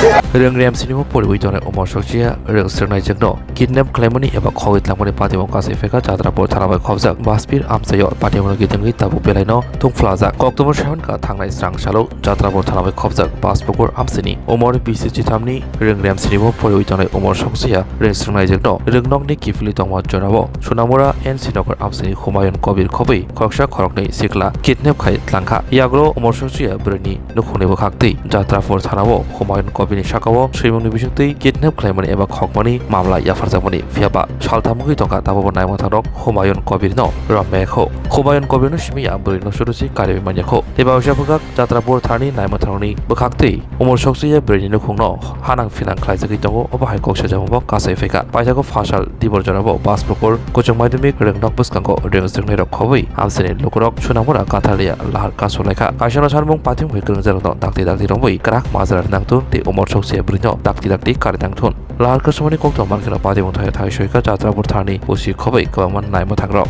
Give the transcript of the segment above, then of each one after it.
Rwngswrwngnairok Burwi Umor Soksukya Rwngswrwngnairok Kidnap Khlai eba khogit langmani patimo kasai feka jatrapur tharabai khobjak Baspir amsayo patimo gitangi tabu belaino tungflaja Oktober 7 ka thangnai Swrangchalo jatrapur tharabai khobjak Baspukur amsini Umor BCC thamni Rwngswrwngnairok Burwi Umor Soksukya Rwngswrwngnairok Rwngnokni kifli tongma jorabo Sunamura Sinokor amsini Humayun Kobir khobai Khorangni sikla Kidnap khai tlangkha Yagro Umor Soksukya Burni nukhunebo khakti jatrapur tharabo Humayun Kobirni Shakawo Srimoni Bishukti Kidnap Khlaimani eba khokmani mamla yafarjamani fiaba saltamugi tonga tababo naimotharok Humayun Kobirno Romekho Humayun Kobirno shimiya burino surusi karibimanyakho eba usapugak jatrapur thani naimotharoni bukhakti Umor Soksukya burni nukhungno hanang filang khlaijagi tongo oba haikok sajambo kasai feka paithako fasal dibor jorabo Baspukur kochong madhyamik Rwngnok buskango Rwngswrwngnairok khobai amsini lokorok sunamura kathalia lahar Tisalaikha kaisano sarmung patim hoikelng jarong dakti rongbai krak mazar nangtun te Umor Soksukya burino dakti karitangthun lahar kasmani kokto markena patim thai shoika jatrapur thani posi khobai kaman naimo thangrok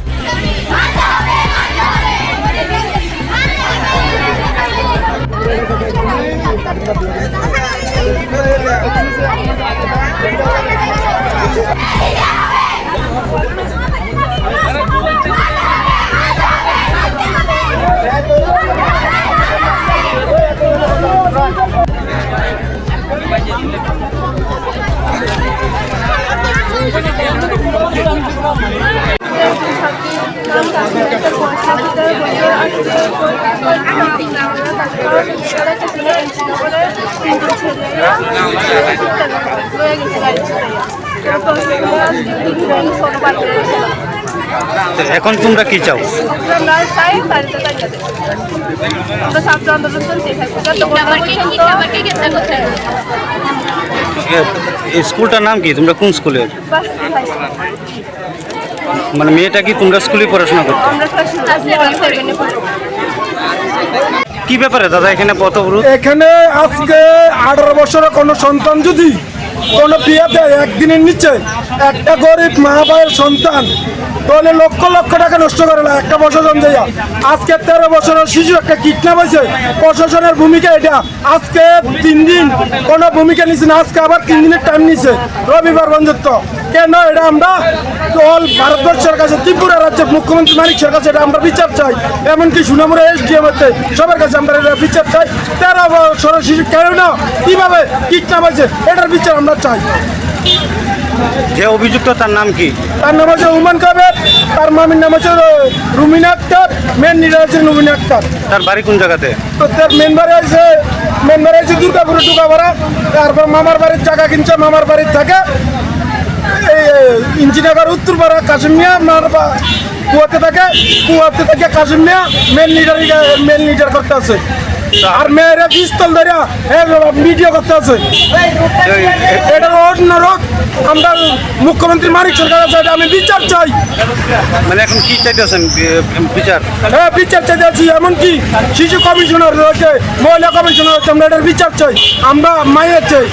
এখন তোমরা কি চাও? স্কুলটার নাম কি? তোমরা কোন স্কুলের? মানে মেয়েটা কি তোমরা স্কুলে পড়াশোনা করতে? কি ব্যাপারে দাদা এখানে পথবরোধ? এখানে আজকে 18 বছরের কোনো সন্তান যদি কোনো বিয়ে দেয় একদিনের নিচে একটা গরিব মা বাবার সন্তান তাহলে লক্ষ লক্ষ টাকা নষ্ট করে না একটা প্রশাসন দেয়া আজকে 13 বছরের শিশু একটা কিডন্যাপ হয়েছে প্রশাসনের ভূমিকা এটা আজকে 3 দিন কোনো ভূমিকা নিচ্ছে না আজকে আবার 3 দিনের টাইম নিচ্ছে রবিবার বন্ধুত্ব কেন এটা আমরা অল ভারতবর্ষের কাছে ত্রিপুরা রাজ্যের মুখ্যমন্ত্রী মানিকের কাছে এটা আমরা বিচার চাই এমনকি সুনামুরা SDM সবার কাছে আমরা এটা বিচার চাই 13 বছরের শিশু কেন না কিভাবে কিডন্যাপ হয়েছে এটার বিচার আমরা চাই যে অভিযুক্ত তার নাম কি? তার নাম হচ্ছে উমান কবির তার মামির নাম হচ্ছে রুমিনা আক্তার মেন লিডার হচ্ছে রুমিনা আক্তার তার বাড়ি কোন জায়গাতে? তো তার মেন বাড়ি আছে দুর্গাপুরে টুকাপাড়া তারপর মামার বাড়ির জায়গা কিনছে মামার বাড়ির থাকে এই ইঞ্জিনগর উত্তরপাড়া কাশিম মিয়া কুয়াতে থাকে কাশিম মিয়া মেন লিডার করতে আছে আর মেয়েরা পিস্তল ধরে ভিডিও করতে আছে এটা অন্যরকম আমরা মুখ্যমন্ত্রী মানিক সরকার আছে আমি বিচার চাই মানে এখন কি চাইতেছেন বিচার? হ্যাঁ বিচার চাইতেছি এমনকি শিশু কমিশনার রয়েছে মহিলা কমিশনার রয়েছে আমরা এটার বিচার চাই আমরা মায়ের চাই